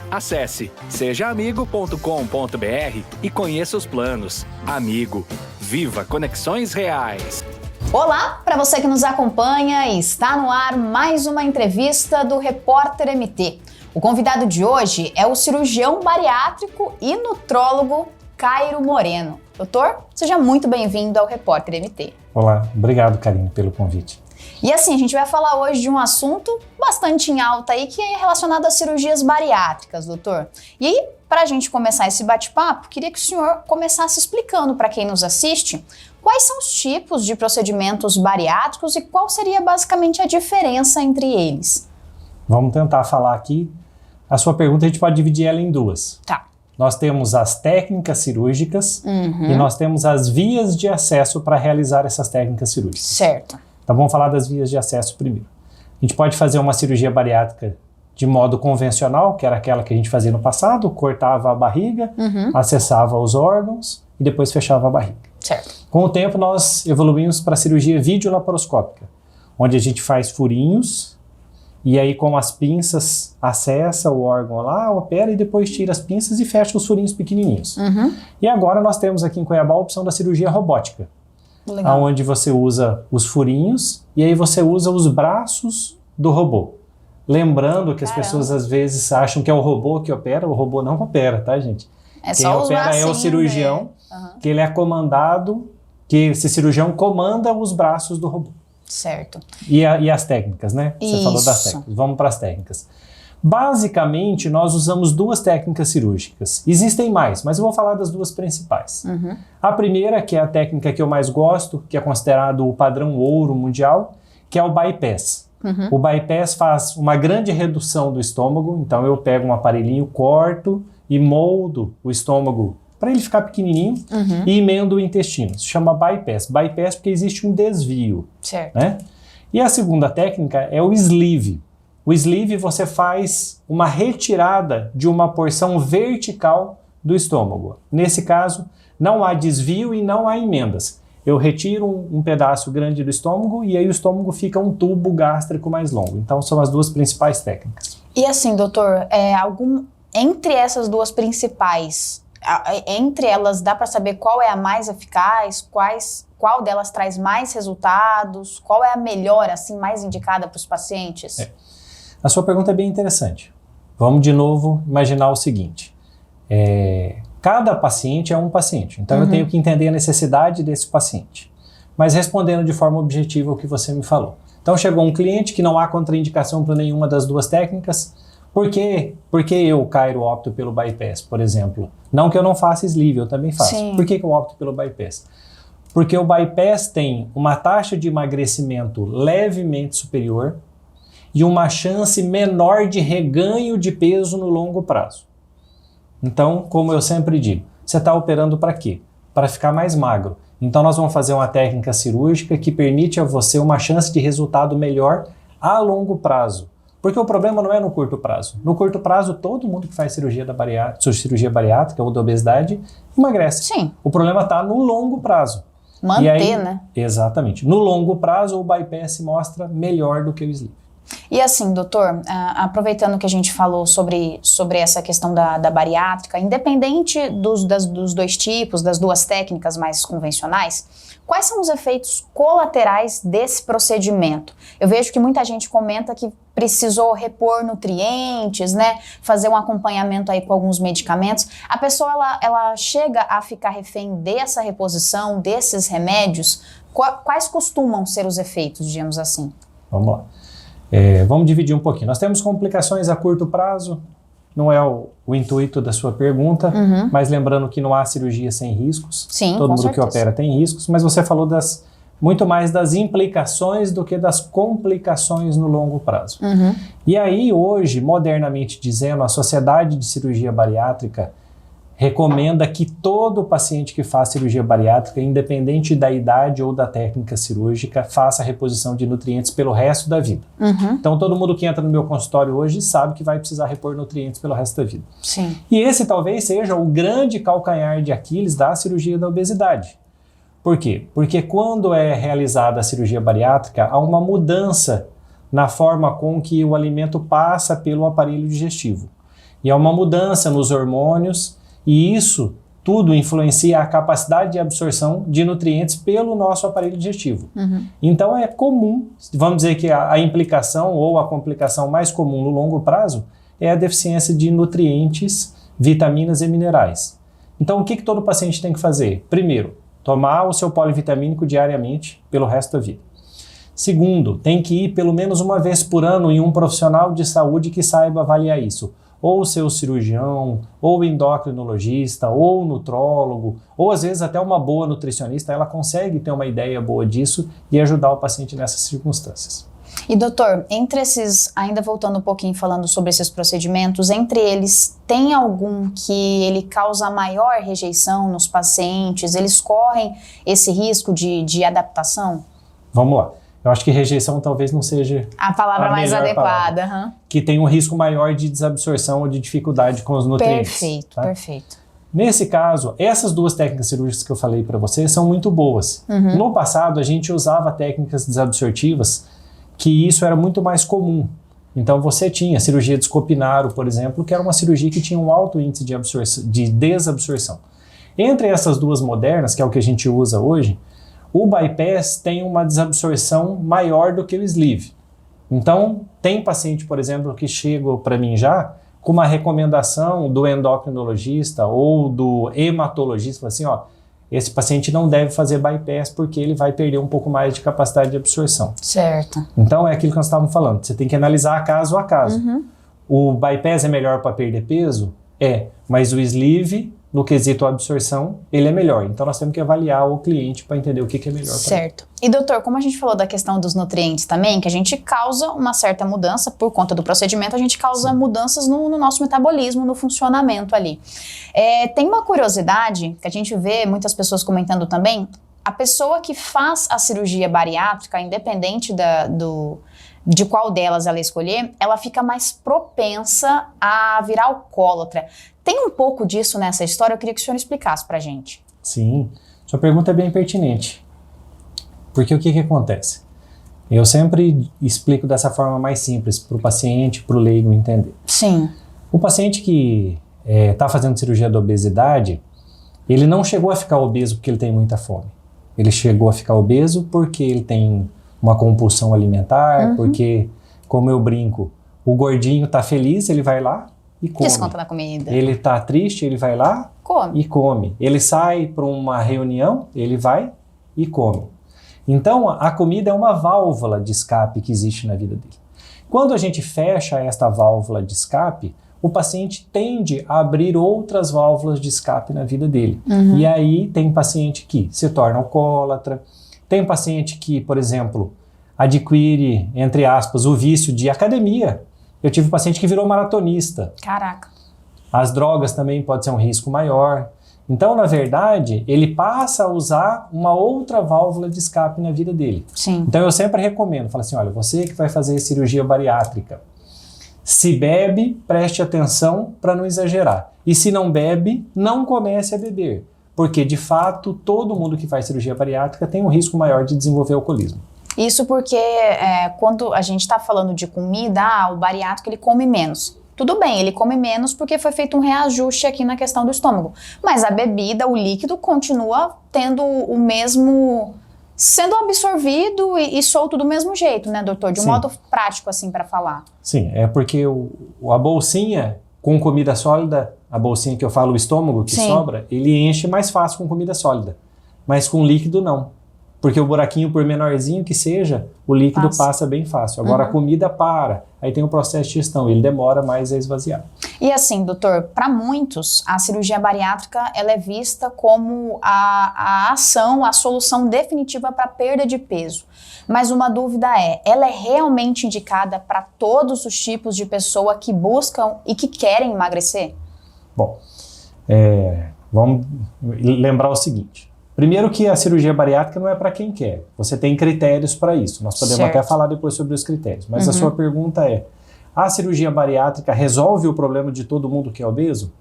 Acesse sejaamigo.com.br e conheça os planos. Amigo, viva conexões reais. Olá, para você que nos acompanha, está no ar mais uma entrevista do Repórter MT. O convidado de hoje é o cirurgião bariátrico e nutrólogo Cairo Moreno. Doutor, seja muito bem-vindo ao Repórter MT. Olá, obrigado, Karine, pelo convite. E assim, a gente vai falar hoje de um assunto bastante em alta aí, que é relacionado às cirurgias bariátricas, doutor. E aí, para a gente começar esse bate-papo, queria que o senhor começasse explicando para quem nos assiste quais são os tipos de procedimentos bariátricos e qual seria basicamente a diferença entre eles. Vamos tentar falar aqui. A sua pergunta a gente pode dividir ela em duas. Tá. Nós temos as técnicas cirúrgicas e nós temos as vias de acesso para realizar essas técnicas cirúrgicas. Certo. Então vamos falar das vias de acesso primeiro. A gente pode fazer uma cirurgia bariátrica de modo convencional, que era aquela que a gente fazia no passado, cortava a barriga, acessava os órgãos e depois fechava a barriga. Certo. Com o tempo nós evoluímos para a cirurgia videolaparoscópica, onde a gente faz furinhos e aí com as pinças acessa o órgão lá, opera e depois tira as pinças e fecha os furinhos pequenininhos. E agora nós temos aqui em Cuiabá a opção da cirurgia robótica. Legal. Onde você usa os furinhos e aí você usa os braços do robô. Lembrando que as pessoas às vezes acham que é o robô que opera, o robô não opera, tá, gente? É Quem só os opera é o bracinhos, cirurgião, que ele é comandado, que esse cirurgião comanda os braços do robô. Certo. E as técnicas, né? Você falou das técnicas. Vamos para as técnicas. Basicamente, nós usamos duas técnicas cirúrgicas. Existem mais, mas eu vou falar das duas principais. A primeira, que é a técnica que eu mais gosto, que é considerado o padrão ouro mundial, que é o bypass. O bypass faz uma grande redução do estômago, então eu pego um aparelhinho, corto e moldo o estômago para ele ficar pequenininho e emendo o intestino. Se chama bypass. Bypass porque existe um desvio. Certo. Né? E a segunda técnica é o sleeve. O sleeve você faz uma retirada de uma porção vertical do estômago. Nesse caso, não há desvio e não há emendas. Eu retiro um pedaço grande do estômago e aí o estômago fica um tubo gástrico mais longo. Então são as duas principais técnicas. E assim, doutor, entre essas duas principais, entre elas dá para saber qual é a mais eficaz, qual delas traz mais resultados, qual é a melhor, assim, mais indicada para os pacientes? A sua pergunta é bem interessante. Vamos de novo imaginar o seguinte. Cada paciente é um paciente, então eu tenho que entender a necessidade desse paciente. Mas respondendo de forma objetiva o que você me falou. Então chegou um cliente que não há contraindicação para nenhuma das duas técnicas. Por que eu, Cairo, opto pelo bypass, por exemplo? Não que eu não faça sleeve, eu também faço. Sim. Por que eu opto pelo bypass? Porque o bypass tem uma taxa de emagrecimento levemente superior e uma chance menor de reganho de peso no longo prazo. Então, como eu sempre digo, você está operando para quê? Para ficar mais magro. Então nós vamos fazer uma técnica cirúrgica que permite a você uma chance de resultado melhor a longo prazo. Porque o problema não é no curto prazo. No curto prazo, todo mundo que faz cirurgia bariátrica ou da obesidade emagrece. Sim. O problema está no longo prazo. Manter, né? Exatamente. No longo prazo, o bypass se mostra melhor do que o sleeve. E assim, doutor, aproveitando que a gente falou sobre essa questão da bariátrica, independente dos dois tipos, das duas técnicas mais convencionais, quais são os efeitos colaterais desse procedimento? Eu vejo que muita gente comenta que precisou repor nutrientes, né? Fazer um acompanhamento aí com alguns medicamentos. A pessoa, ela chega a ficar refém dessa reposição, desses remédios? Quais costumam ser os efeitos, digamos assim? Vamos lá. Vamos dividir um pouquinho. Nós temos complicações a curto prazo, não é o intuito da sua pergunta, mas lembrando que não há cirurgia sem riscos. Sim, todo mundo certeza. que opera tem riscos, mas você falou muito mais das implicações do que das complicações no longo prazo. E aí hoje, modernamente dizendo, a Sociedade de Cirurgia Bariátrica recomenda que todo paciente que faz cirurgia bariátrica, independente da idade ou da técnica cirúrgica, faça a reposição de nutrientes pelo resto da vida. Então todo mundo que entra no meu consultório hoje sabe que vai precisar repor nutrientes pelo resto da vida. Sim. E esse talvez seja o grande calcanhar de Aquiles da cirurgia da obesidade. Por quê? Porque quando é realizada a cirurgia bariátrica, há uma mudança na forma com que o alimento passa pelo aparelho digestivo. E é uma mudança nos hormônios, e isso tudo influencia a capacidade de absorção de nutrientes pelo nosso aparelho digestivo. Então é comum, vamos dizer que a implicação ou a complicação mais comum no longo prazo é a deficiência de nutrientes, vitaminas e minerais. Então o que todo paciente tem que fazer? Primeiro, tomar o seu polivitamínico diariamente pelo resto da vida. Segundo, tem que ir pelo menos uma vez por ano em um profissional de saúde que saiba avaliar isso. Ou o seu cirurgião, ou endocrinologista, ou nutrólogo, ou às vezes até uma boa nutricionista, ela consegue ter uma ideia boa disso e ajudar o paciente nessas circunstâncias. E doutor, entre esses, ainda voltando um pouquinho falando sobre esses procedimentos, entre eles, tem algum que ele causa maior rejeição nos pacientes? Eles correm esse risco de adaptação? Vamos lá. Eu acho que rejeição talvez não seja a palavra mais adequada. Que tem um risco maior de desabsorção ou de dificuldade com os nutrientes. Perfeito, tá? Perfeito. Nesse caso, essas duas técnicas cirúrgicas que eu falei para você são muito boas. No passado, a gente usava técnicas desabsortivas que isso era muito mais comum. Então você tinha cirurgia de Scopinaro, por exemplo, que era uma cirurgia que tinha um alto índice de desabsorção. Entre essas duas modernas, que é o que a gente usa hoje, o bypass tem uma desabsorção maior do que o sleeve. Então, tem paciente, por exemplo, que chega para mim já com uma recomendação do endocrinologista ou do hematologista, fala assim, ó, esse paciente não deve fazer bypass porque ele vai perder um pouco mais de capacidade de absorção. Certo. Então, é aquilo que nós estávamos falando, você tem que analisar caso a caso. O bypass é melhor para perder peso? É, mas o sleeve, no quesito absorção, ele é melhor. Então, nós temos que avaliar o cliente para entender o que é melhor. Certo. E, doutor, como a gente falou da questão dos nutrientes também, que a gente causa uma certa mudança, por conta do procedimento, a gente causa mudanças no nosso metabolismo, no funcionamento ali. Tem uma curiosidade, que a gente vê muitas pessoas comentando também, a pessoa que faz a cirurgia bariátrica, independente de qual delas ela escolher, ela fica mais propensa a virar alcoólatra. Tem um pouco disso nessa história, eu queria que o senhor explicasse pra gente. Sim, sua pergunta é bem pertinente. Porque o que acontece? Eu sempre explico dessa forma mais simples para o paciente, para o leigo entender. Sim. O paciente que está fazendo cirurgia da obesidade, ele não chegou a ficar obeso porque ele tem muita fome. Ele chegou a ficar obeso porque ele tem uma compulsão alimentar, porque, como eu brinco, o gordinho está feliz, ele vai lá e come. Desconta na comida. Ele está triste, ele vai lá e come. Ele sai para uma reunião, ele vai e come. Então, a comida é uma válvula de escape que existe na vida dele. Quando a gente fecha esta válvula de escape, o paciente tende a abrir outras válvulas de escape na vida dele. E aí tem paciente que se torna alcoólatra, tem paciente que, por exemplo, adquire, entre aspas, o vício de academia. Eu tive um paciente que virou maratonista. Caraca. As drogas também podem ser um risco maior. Então, na verdade, ele passa a usar uma outra válvula de escape na vida dele. Sim. Então, eu sempre recomendo, falo assim, olha, você que vai fazer cirurgia bariátrica, se bebe, preste atenção para não exagerar. E se não bebe, não comece a beber. Porque, de fato, todo mundo que faz cirurgia bariátrica tem um risco maior de desenvolver alcoolismo. Isso porque quando a gente está falando de comida, o bariátrico ele come menos. Tudo bem, ele come menos porque foi feito um reajuste aqui na questão do estômago. Mas a bebida, o líquido, continua tendo o mesmo... sendo absorvido e solto do mesmo jeito, né, doutor? De um modo prático, assim, para falar. Sim, é porque a bolsinha com comida sólida, a bolsinha que eu falo, o estômago que sobra, ele enche mais fácil com comida sólida. Mas com líquido, não. Porque o buraquinho, por menorzinho que seja, o líquido passa bem fácil. Agora a comida para, aí tem o processo de digestão, ele demora mais a esvaziar. E assim, doutor, para muitos, a cirurgia bariátrica ela é vista como a ação, a solução definitiva para perda de peso. Mas uma dúvida ela é realmente indicada para todos os tipos de pessoa que buscam e que querem emagrecer? Bom, vamos lembrar o seguinte. Primeiro que a cirurgia bariátrica não é para quem quer. Você tem critérios para isso. Nós podemos até falar depois sobre os critérios. Mas a sua pergunta é, a cirurgia bariátrica resolve o problema de todo mundo que é obeso?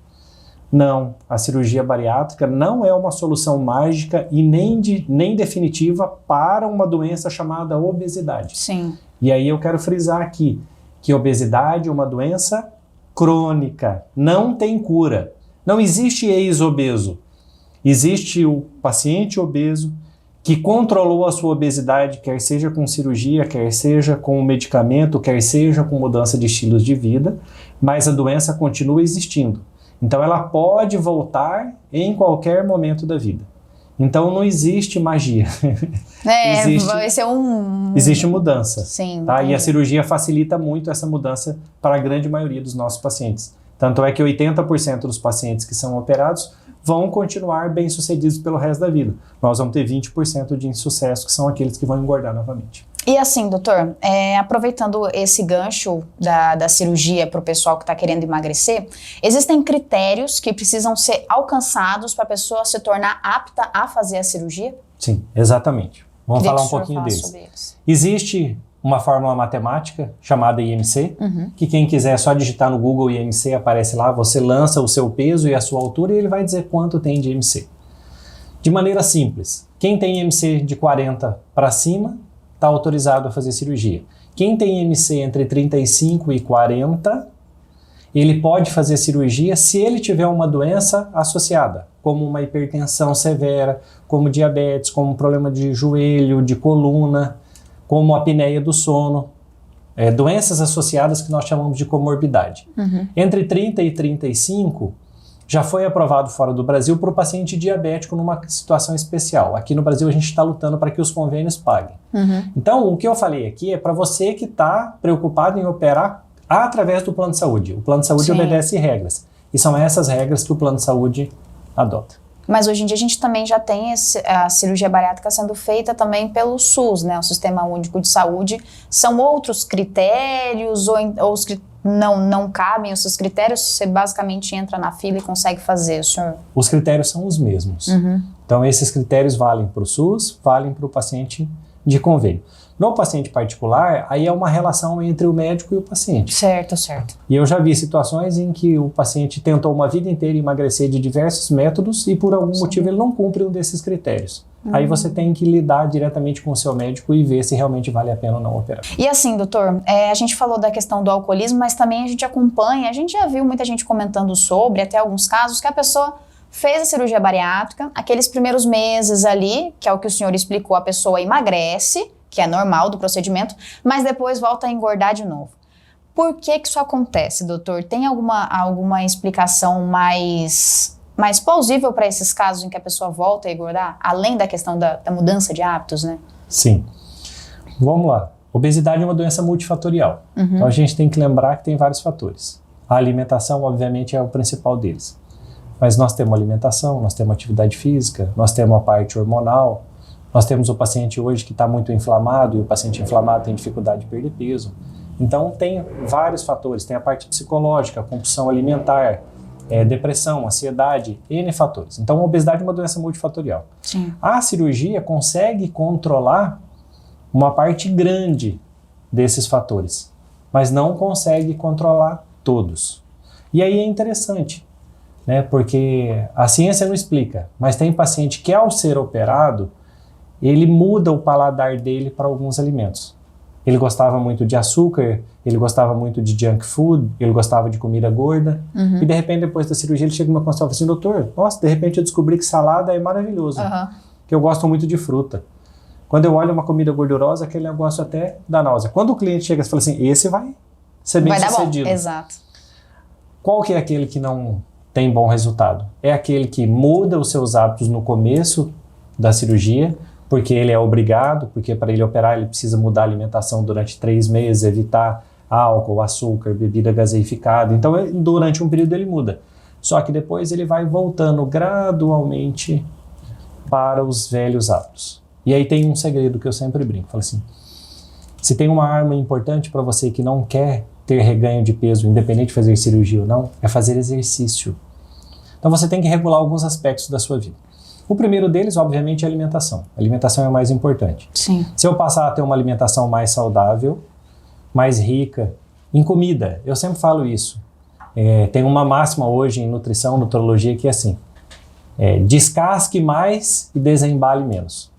Não. A cirurgia bariátrica não é uma solução mágica e nem definitiva para uma doença chamada obesidade. Sim. E aí eu quero frisar aqui que obesidade é uma doença crônica, não tem cura. Não existe ex-obeso. Existe o paciente obeso que controlou a sua obesidade, quer seja com cirurgia, quer seja com medicamento, quer seja com mudança de estilos de vida, mas a doença continua existindo. Então ela pode voltar em qualquer momento da vida. Então não existe magia. Vai ser Existe mudança. Sim. Tá? E a cirurgia facilita muito essa mudança para a grande maioria dos nossos pacientes. Tanto é que 80% dos pacientes que são operados vão continuar bem-sucedidos pelo resto da vida. Nós vamos ter 20% de insucesso, que são aqueles que vão engordar novamente. E assim, doutor, aproveitando esse gancho da cirurgia para o pessoal que está querendo emagrecer, existem critérios que precisam ser alcançados para a pessoa se tornar apta a fazer a cirurgia? Sim, exatamente. Vamos Queria falar um que o senhor pouquinho falasse deles. sobre eles. Existe uma fórmula matemática chamada IMC, que quem quiser só digitar no Google IMC, aparece lá, você lança o seu peso e a sua altura e ele vai dizer quanto tem de IMC. De maneira simples, quem tem IMC de 40 para cima está autorizado a fazer cirurgia. Quem tem IMC entre 35 e 40, ele pode fazer cirurgia se ele tiver uma doença associada, como uma hipertensão severa, como diabetes, como um problema de joelho, de coluna, como a apneia do sono, doenças associadas que nós chamamos de comorbidade. Entre 30 e 35, já foi aprovado fora do Brasil para o paciente diabético numa situação especial. Aqui no Brasil a gente está lutando para que os convênios paguem. Então, o que eu falei aqui é para você que está preocupado em operar através do plano de saúde. O plano de saúde obedece regras. E são essas regras que o plano de saúde adota. Mas hoje em dia a gente também já tem a cirurgia bariátrica sendo feita também pelo SUS, né? O Sistema Único de Saúde. São outros critérios ou os não cabem esses critérios? Você basicamente entra na fila e consegue fazer, senhor? Os critérios são os mesmos. Então esses critérios valem para o SUS, valem para o paciente de convênio. No paciente particular, aí é uma relação entre o médico e o paciente. Certo, certo. E eu já vi situações em que o paciente tentou uma vida inteira emagrecer de diversos métodos e por algum motivo ele não cumpre um desses critérios. Aí você tem que lidar diretamente com o seu médico e ver se realmente vale a pena ou não operar. E assim, doutor, a gente falou da questão do alcoolismo, mas também a gente acompanha, a gente já viu muita gente comentando sobre, até alguns casos, que a pessoa fez a cirurgia bariátrica, aqueles primeiros meses ali, que é o que o senhor explicou, a pessoa emagrece, que é normal do procedimento, mas depois volta a engordar de novo. Por que isso acontece, doutor? Tem alguma explicação mais plausível para esses casos em que a pessoa volta a engordar, além da questão da mudança de hábitos, né? Sim. Vamos lá. Obesidade é uma doença multifatorial. Então a gente tem que lembrar que tem vários fatores. A alimentação, obviamente, é o principal deles. Mas nós temos alimentação, nós temos atividade física, nós temos a parte hormonal, nós temos o paciente hoje que está muito inflamado e o paciente inflamado tem dificuldade de perder peso. Então tem vários fatores, tem a parte psicológica, a compulsão alimentar, depressão, ansiedade, N fatores. Então a obesidade é uma doença multifatorial. Sim. A cirurgia consegue controlar uma parte grande desses fatores, mas não consegue controlar todos. E aí é interessante, né? Porque a ciência não explica, mas tem paciente que ao ser operado, ele muda o paladar dele para alguns alimentos. Ele gostava muito de açúcar, ele gostava muito de junk food, ele gostava de comida gorda. E de repente, depois da cirurgia, ele chega no meu consultório e fala assim, doutor, nossa, de repente eu descobri que salada é maravilhoso, que eu gosto muito de fruta. Quando eu olho uma comida gordurosa, aquele negócio até dá náusea. Quando o cliente chega e fala assim, esse vai ser bem sucedido. Vai dar bom, exato. Qual que é aquele que não tem bom resultado? É aquele que muda os seus hábitos no começo da cirurgia, porque ele é obrigado, porque para ele operar ele precisa mudar a alimentação durante 3 meses, evitar álcool, açúcar, bebida gaseificada. Então, durante um período ele muda. Só que depois ele vai voltando gradualmente para os velhos hábitos. E aí tem um segredo que eu sempre brinco. Falo assim, se tem uma arma importante para você que não quer ter reganho de peso, independente de fazer cirurgia ou não, é fazer exercício. Então você tem que regular alguns aspectos da sua vida. O primeiro deles, obviamente, é a alimentação. A alimentação é o mais importante. Sim. Se eu passar a ter uma alimentação mais saudável, mais rica, em comida, eu sempre falo isso. Tem uma máxima hoje em nutrição, nutrologia, que é assim, descasque mais e desembale menos.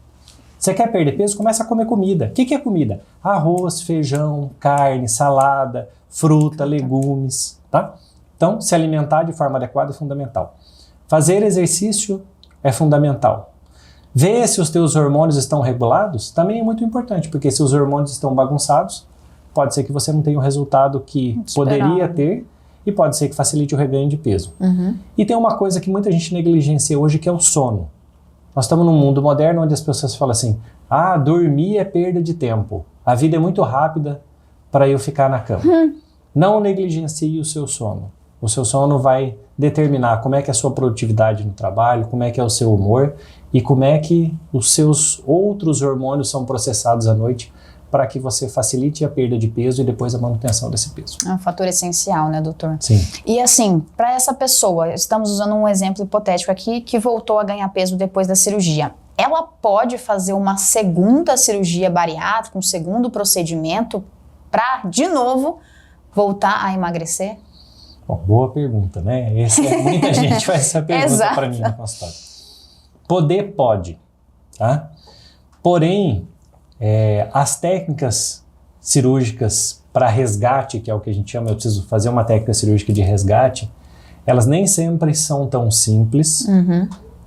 Você quer perder peso? Começa a comer comida. O que é comida? Arroz, feijão, carne, salada, fruta, legumes, tá? Então, se alimentar de forma adequada é fundamental. Fazer exercício é fundamental. Ver se os teus hormônios estão regulados também é muito importante, porque se os hormônios estão bagunçados, pode ser que você não tenha o resultado que poderia ter e pode ser que facilite o reganho de peso. E tem uma coisa que muita gente negligencia hoje, que é o sono. Nós estamos num mundo moderno onde as pessoas falam assim, dormir é perda de tempo. A vida é muito rápida para eu ficar na cama. Não negligencie o seu sono. O seu sono vai determinar como é que é a sua produtividade no trabalho, como é que é o seu humor e como é que os seus outros hormônios são processados à noite para que você facilite a perda de peso e depois a manutenção desse peso. É um fator essencial, né, doutor? Sim. E assim, para essa pessoa, estamos usando um exemplo hipotético aqui, que voltou a ganhar peso depois da cirurgia. Ela pode fazer uma segunda cirurgia bariátrica, um segundo procedimento, para, de novo, voltar a emagrecer? Bom, boa pergunta, né? Muita gente faz essa pergunta para mim no consultório. Poder pode, tá? Porém, as técnicas cirúrgicas para resgate, que é o que a gente chama, eu preciso fazer uma técnica cirúrgica de resgate, elas nem sempre são tão simples,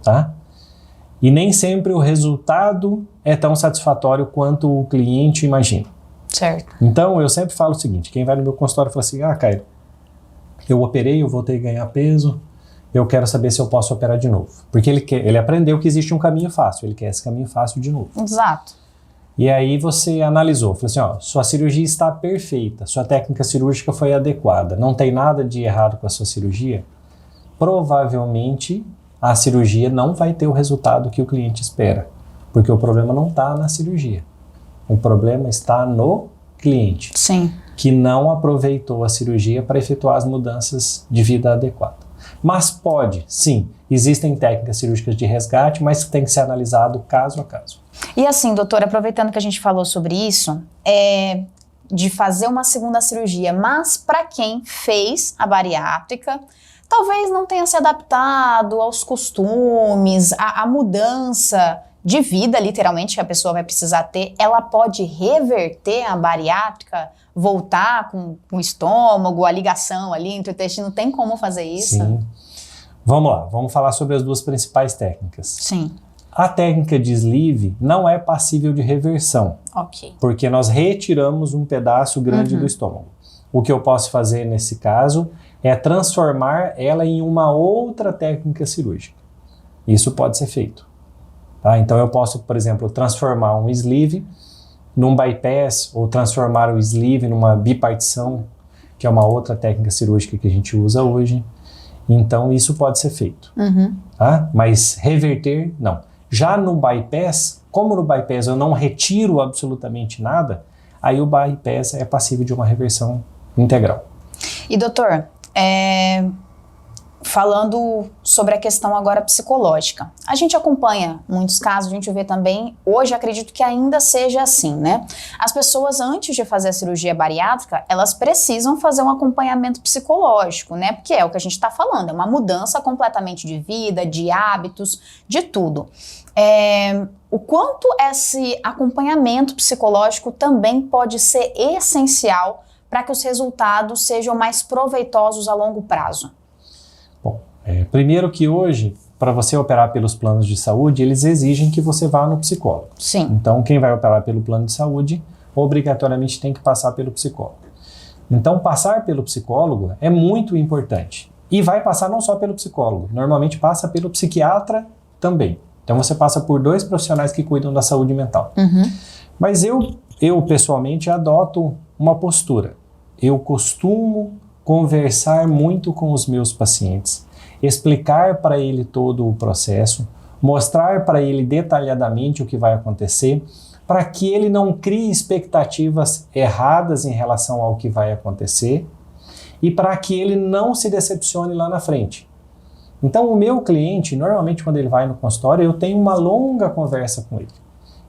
tá? E nem sempre o resultado é tão satisfatório quanto o cliente imagina. Certo. Então, eu sempre falo o seguinte, quem vai no meu consultório fala assim, Caio, eu operei, eu voltei a ganhar peso, eu quero saber se eu posso operar de novo. Porque ele aprendeu que existe um caminho fácil, ele quer esse caminho fácil de novo. Exato. E aí você analisou, falou assim, sua cirurgia está perfeita, sua técnica cirúrgica foi adequada, não tem nada de errado com a sua cirurgia. Provavelmente a cirurgia não vai ter o resultado que o cliente espera, porque o problema não está na cirurgia. O problema está no cliente. Sim. Que não aproveitou a cirurgia para efetuar as mudanças de vida adequadas. Mas pode, sim, existem técnicas cirúrgicas de resgate, mas tem que ser analisado caso a caso. E assim, doutora, aproveitando que a gente falou sobre isso, de fazer uma segunda cirurgia, mas para quem fez a bariátrica, talvez não tenha se adaptado aos costumes, a mudança de vida, literalmente, que a pessoa vai precisar ter, ela pode reverter a bariátrica, voltar com o estômago, a ligação ali entre o intestino, tem como fazer isso? Sim. Vamos lá, vamos falar sobre as duas principais técnicas. Sim. A técnica de sleeve não é passível de reversão, porque nós retiramos um pedaço grande do estômago. O que eu posso fazer nesse caso é transformar ela em uma outra técnica cirúrgica. Isso pode ser feito. Tá? Então eu posso, por exemplo, transformar um sleeve num bypass ou transformar o sleeve numa bipartição, que é uma outra técnica cirúrgica que a gente usa hoje. Então isso pode ser feito. Tá? Mas reverter, não. Já no bypass, como no bypass eu não retiro absolutamente nada, aí o bypass é passível de uma reversão integral. E doutor, falando sobre a questão agora psicológica, a gente acompanha muitos casos, a gente vê também, hoje acredito que ainda seja assim, né? As pessoas antes de fazer a cirurgia bariátrica, elas precisam fazer um acompanhamento psicológico, né? Porque é o que a gente está falando, é uma mudança completamente de vida, de hábitos, de tudo. O quanto esse acompanhamento psicológico também pode ser essencial para que os resultados sejam mais proveitosos a longo prazo? Bom, primeiro que hoje, para você operar pelos planos de saúde, eles exigem que você vá no psicólogo. Sim. Então, quem vai operar pelo plano de saúde, obrigatoriamente tem que passar pelo psicólogo. Então, passar pelo psicólogo é muito importante. E vai passar não só pelo psicólogo, normalmente passa pelo psiquiatra também. Então, você passa por 2 profissionais que cuidam da saúde mental. Mas eu pessoalmente adoto uma postura. Eu costumo conversar muito com os meus pacientes, explicar para ele todo o processo, mostrar para ele detalhadamente o que vai acontecer, para que ele não crie expectativas erradas em relação ao que vai acontecer e para que ele não se decepcione lá na frente. Então, o meu cliente, normalmente quando ele vai no consultório, eu tenho uma longa conversa com ele.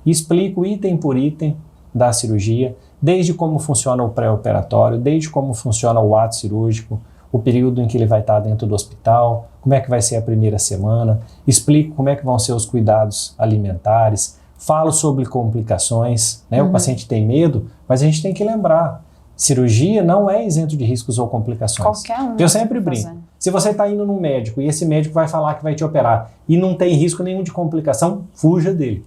Explico item por item da cirurgia, desde como funciona o pré-operatório, desde como funciona o ato cirúrgico, o período em que ele vai estar dentro do hospital, como é que vai ser a primeira semana, explico como é que vão ser os cuidados alimentares, falo sobre complicações, né? O paciente tem medo, mas a gente tem que lembrar, cirurgia não é isento de riscos ou complicações. Qualquer um. Eu sempre brinco. Se você está indo num médico e esse médico vai falar que vai te operar e não tem risco nenhum de complicação, fuja dele.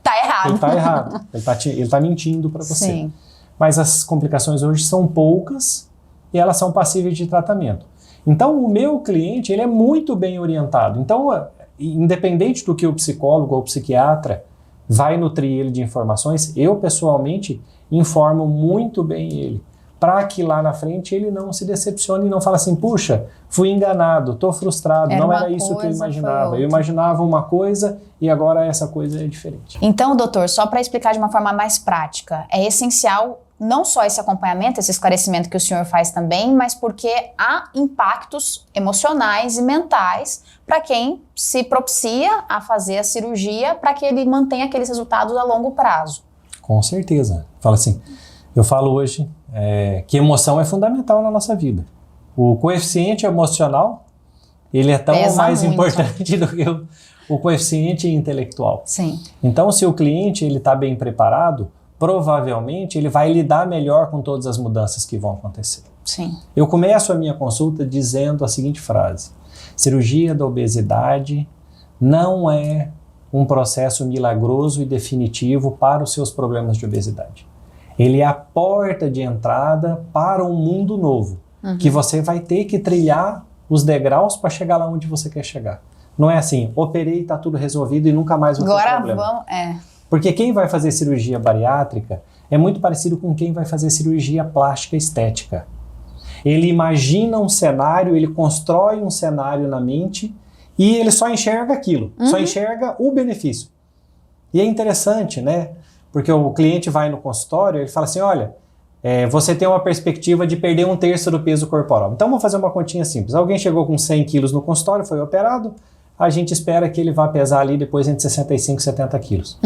Tá errado. Ele está errado. Ele tá mentindo para você. Sim. Mas as complicações hoje são poucas e elas são passíveis de tratamento. Então, o meu cliente, ele é muito bem orientado. Então, independente do que o psicólogo ou o psiquiatra vai nutrir ele de informações, eu, pessoalmente, informo muito bem ele, para que lá na frente ele não se decepcione e não fale assim, puxa, fui enganado, estou frustrado, não era isso que eu imaginava. Eu imaginava uma coisa e agora essa coisa é diferente. Então, doutor, só para explicar de uma forma mais prática, é essencial não só esse acompanhamento, esse esclarecimento que o senhor faz também, mas porque há impactos emocionais e mentais para quem se propicia a fazer a cirurgia para que ele mantenha aqueles resultados a longo prazo. Com certeza. Fala assim, eu falo hoje que emoção é fundamental na nossa vida. O coeficiente emocional, ele é tão mais importante do que o coeficiente intelectual. Sim. Então, se o cliente está bem preparado, provavelmente ele vai lidar melhor com todas as mudanças que vão acontecer. Sim. Eu começo a minha consulta dizendo a seguinte frase: cirurgia da obesidade não é um processo milagroso e definitivo para os seus problemas de obesidade. Ele é a porta de entrada para um mundo novo, que você vai ter que trilhar os degraus para chegar lá onde você quer chegar. Não é assim, operei, está tudo resolvido e nunca mais vou ter problema. Agora vamos, Porque quem vai fazer cirurgia bariátrica é muito parecido com quem vai fazer cirurgia plástica estética. Ele imagina um cenário, ele constrói um cenário na mente e ele só enxerga aquilo, só enxerga o benefício. E é interessante, né? Porque o cliente vai no consultório e ele fala assim, olha, você tem uma perspectiva de perder 1/3 do peso corporal. Então vamos fazer uma continha simples. Alguém chegou com 100 quilos no consultório, foi operado, a gente espera que ele vá pesar ali depois entre 65 e 70 quilos.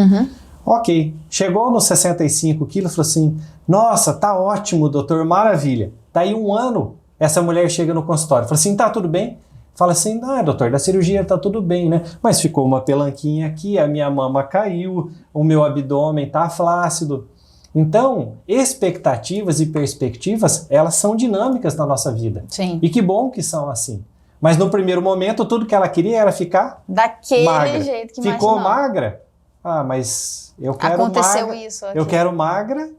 Ok, chegou nos 65 quilos, falou assim, nossa, tá ótimo, doutor, maravilha. Daí 1 ano, essa mulher chega no consultório, fala assim, tá tudo bem? Fala assim, doutor, da cirurgia tá tudo bem, né? Mas ficou uma pelanquinha aqui, a minha mama caiu, o meu abdômen tá flácido. Então, expectativas e perspectivas, elas são dinâmicas na nossa vida. Sim. E que bom que são assim. Mas no primeiro momento, tudo que ela queria era ficar daquele magra. jeito que ficou imaginava. magra? Ah, mas eu quero Aconteceu magra. isso aqui. Eu quero magra,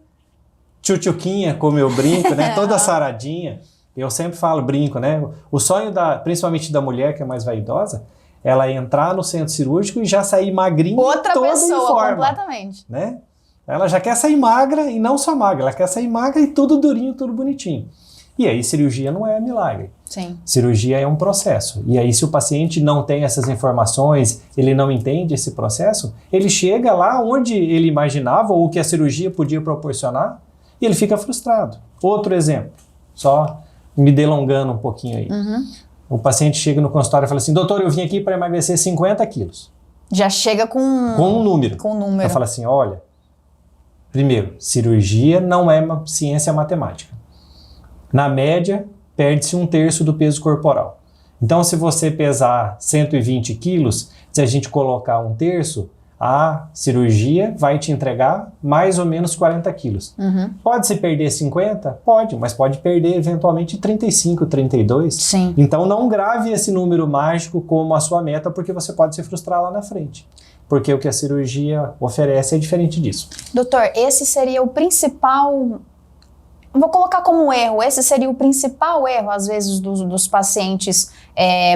tchutchuquinha, como eu brinco, né? Toda saradinha. Eu sempre falo, brinco, né? O sonho, principalmente da mulher, que é mais vaidosa, ela é entrar no centro cirúrgico e já sair magrinha, outra toda pessoa, em forma, completamente. né? Ela já quer sair magra e não só magra, ela quer sair magra e tudo durinho, tudo bonitinho. E aí cirurgia não é milagre. Sim. Cirurgia é um processo. E aí se o paciente não tem essas informações, ele não entende esse processo, ele chega lá onde ele imaginava ou o que a cirurgia podia proporcionar e ele fica frustrado. Outro exemplo, só me delongando um pouquinho aí. O paciente chega no consultório e fala assim, doutor, eu vim aqui para emagrecer 50 quilos. Já chega com um número. Com um número. Eu falo assim, olha, primeiro, cirurgia não é uma ciência matemática. Na média, perde-se 1/3 do peso corporal. Então, se você pesar 120 quilos, se a gente colocar 1/3, a cirurgia vai te entregar mais ou menos 40 quilos. Pode-se perder 50? Pode, mas pode perder eventualmente 35, 32. Sim. Então, não grave esse número mágico como a sua meta, porque você pode se frustrar lá na frente. Porque o que a cirurgia oferece é diferente disso. Doutor, esse seria o principal... Vou colocar como erro, esse seria o principal erro, às vezes, dos pacientes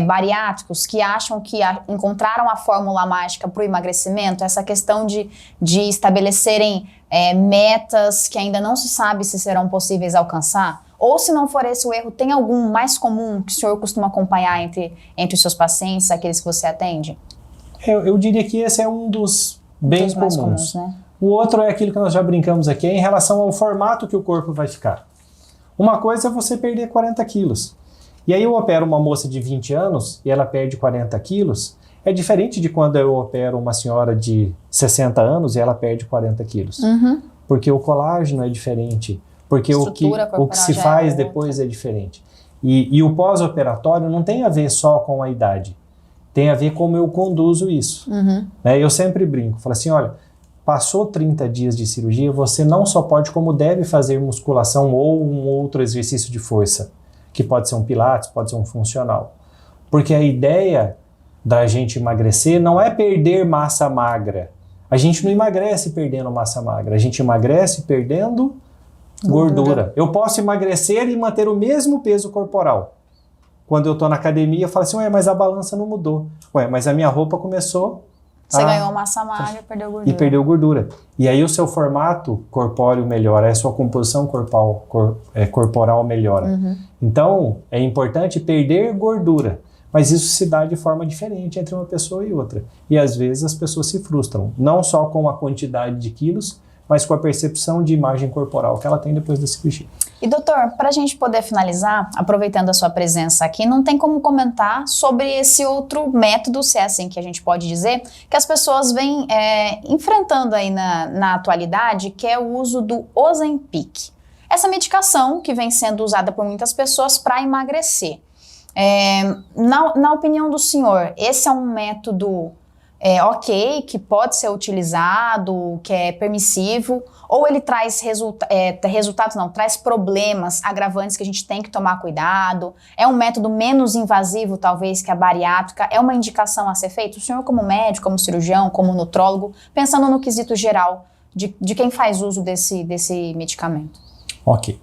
bariátricos que acham que encontraram a fórmula mágica para o emagrecimento, essa questão de estabelecerem metas que ainda não se sabe se serão possíveis alcançar? Ou se não for esse o erro, tem algum mais comum que o senhor costuma acompanhar entre os seus pacientes, aqueles que você atende? Eu diria que esse é um dos bem mais comuns. né? O outro é aquilo que nós já brincamos aqui, em relação ao formato que o corpo vai ficar. Uma coisa é você perder 40 quilos. E aí eu opero uma moça de 20 anos e ela perde 40 quilos. É diferente de quando eu opero uma senhora de 60 anos e ela perde 40 quilos. Porque o colágeno é diferente. Porque o que se faz depois é diferente. E o pós-operatório não tem a ver só com a idade. Tem a ver como eu conduzo isso. Eu sempre brinco. Falo assim, olha, passou 30 dias de cirurgia, você não só pode, como deve fazer musculação ou um outro exercício de força, que pode ser um pilates, pode ser um funcional. Porque a ideia da gente emagrecer não é perder massa magra. A gente não emagrece perdendo massa magra, a gente emagrece perdendo gordura. Eu posso emagrecer e manter o mesmo peso corporal. Quando eu tô na academia, eu falo assim, ué, mas a balança não mudou. Ué, mas a minha roupa começou... Você ganhou massa magra e perdeu gordura. E perdeu gordura. E aí o seu formato corpóreo melhora, a sua composição corporal melhora. Então, é importante perder gordura. Mas isso se dá de forma diferente entre uma pessoa e outra. E às vezes as pessoas se frustram, não só com a quantidade de quilos, mas com a percepção de imagem corporal que ela tem depois da cirurgia. E doutor, para a gente poder finalizar, aproveitando a sua presença aqui, não tem como comentar sobre esse outro método, se é assim que a gente pode dizer, que as pessoas vêm enfrentando aí na atualidade, que é o uso do Ozempic. Essa medicação que vem sendo usada por muitas pessoas para emagrecer. Na opinião do senhor, esse é um método ok, que pode ser utilizado, que é permissivo, ou ele traz resultados, não, traz problemas agravantes que a gente tem que tomar cuidado? É um método menos invasivo, talvez, que a bariátrica? É uma indicação a ser feita? O senhor, como médico, como cirurgião, como nutrólogo, pensando no quesito geral de quem faz uso desse medicamento. Ok,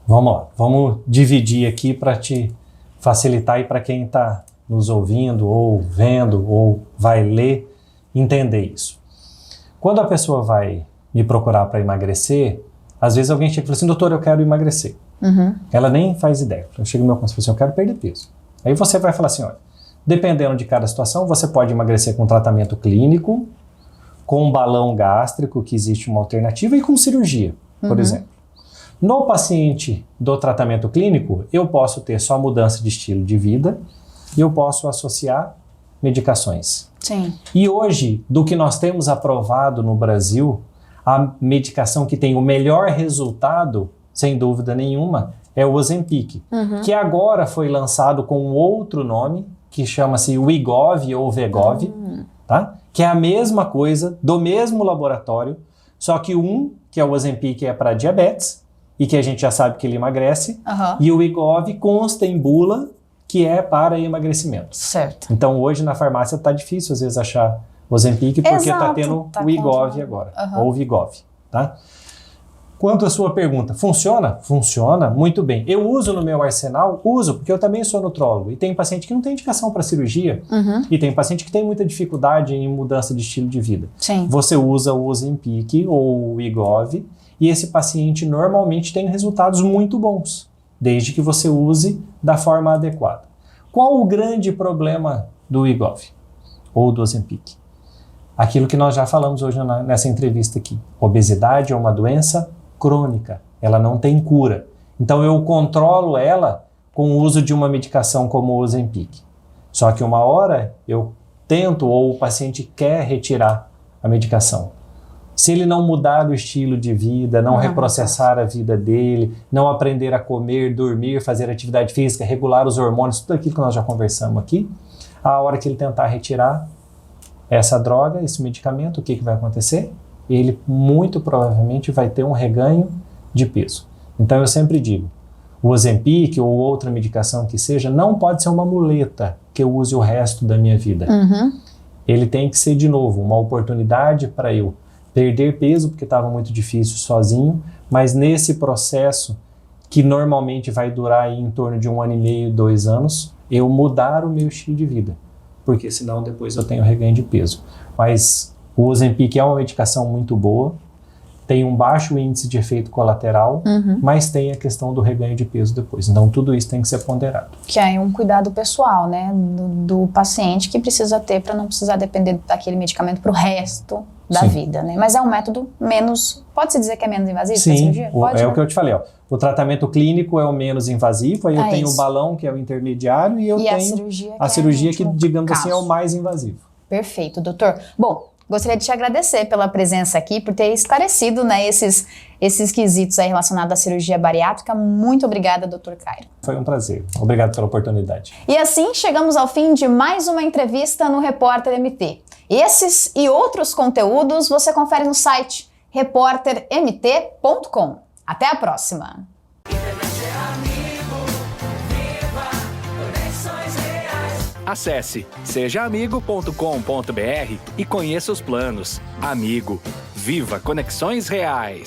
vamos lá, vamos dividir aqui para te facilitar e para quem está nos ouvindo ou vendo ou vai ler, entender isso. Quando a pessoa vai me procurar para emagrecer, às vezes alguém chega e fala assim, doutor, eu quero emagrecer. Ela nem faz ideia. Eu chego no meu consultório e falo assim, eu quero perder peso. Aí você vai falar assim, olha, dependendo de cada situação, você pode emagrecer com tratamento clínico, com um balão gástrico, que existe uma alternativa, e com cirurgia, por exemplo. No paciente do tratamento clínico, eu posso ter só mudança de estilo de vida e eu posso associar medicações. Sim. E hoje, do que nós temos aprovado no Brasil, a medicação que tem o melhor resultado, sem dúvida nenhuma, é o Ozempic, que agora foi lançado com outro nome, que chama-se Wegovy ou Wegovy, tá? Que é a mesma coisa, do mesmo laboratório, só que que é o Ozempic, é para diabetes, e que a gente já sabe que ele emagrece, e o Wegovy consta em bula, que é para emagrecimento. Certo. Então hoje na farmácia tá difícil às vezes achar Ozempic, porque tá tendo o Wegovy agora, ou Wegovy, tá? Quanto à sua pergunta, funciona? Funciona muito bem. Eu uso no meu arsenal? Uso, porque eu também sou nutrólogo, e tem paciente que não tem indicação para cirurgia, e tem paciente que tem muita dificuldade em mudança de estilo de vida. Sim. Você usa o Ozempic ou o Wegovy, e esse paciente normalmente tem resultados muito bons, desde que você use da forma adequada. Qual o grande problema do Wegovy ou do Ozempic? Aquilo que nós já falamos hoje nessa entrevista aqui. Obesidade é uma doença crônica, ela não tem cura. Então eu controlo ela com o uso de uma medicação como o Ozempic. Só que uma hora eu tento ou o paciente quer retirar a medicação. Se ele não mudar o estilo de vida, não reprocessar a vida dele, não aprender a comer, dormir, fazer atividade física, regular os hormônios, tudo aquilo que nós já conversamos aqui, a hora que ele tentar retirar essa droga, esse medicamento, o que vai acontecer? Ele muito provavelmente vai ter um reganho de peso. Então eu sempre digo, o Ozempic ou outra medicação que seja, não pode ser uma muleta que eu use o resto da minha vida. Ele tem que ser, de novo, uma oportunidade para eu perder peso, porque estava muito difícil sozinho, mas nesse processo, que normalmente vai durar aí em torno de 1 ano e meio, 2 anos, eu mudar o meu estilo de vida, porque senão depois eu tenho reganho de peso. Mas o Ozempic é uma medicação muito boa, tem um baixo índice de efeito colateral, mas tem a questão do reganho de peso depois. Então tudo isso tem que ser ponderado. Que é um cuidado pessoal, né, do paciente que precisa ter para não precisar depender daquele medicamento para o resto da vida, né? Mas é um método menos, pode-se dizer que é menos invasivo? Sim, pode, o que eu te falei, ó. O tratamento clínico é o menos invasivo, aí eu tenho o balão, que é o intermediário, e eu tenho a cirurgia que, digamos assim, é o mais invasivo. Perfeito, doutor. Bom, gostaria de te agradecer pela presença aqui, por ter esclarecido, né, esses quesitos aí relacionados à cirurgia bariátrica. Muito obrigada, doutor Cairo. Foi um prazer. Obrigado pela oportunidade. E assim chegamos ao fim de mais uma entrevista no Repórter MT. Esses e outros conteúdos você confere no site repórtermt.com. Até a próxima! Acesse sejaamigo.com.br e conheça os planos. Amigo, viva conexões reais!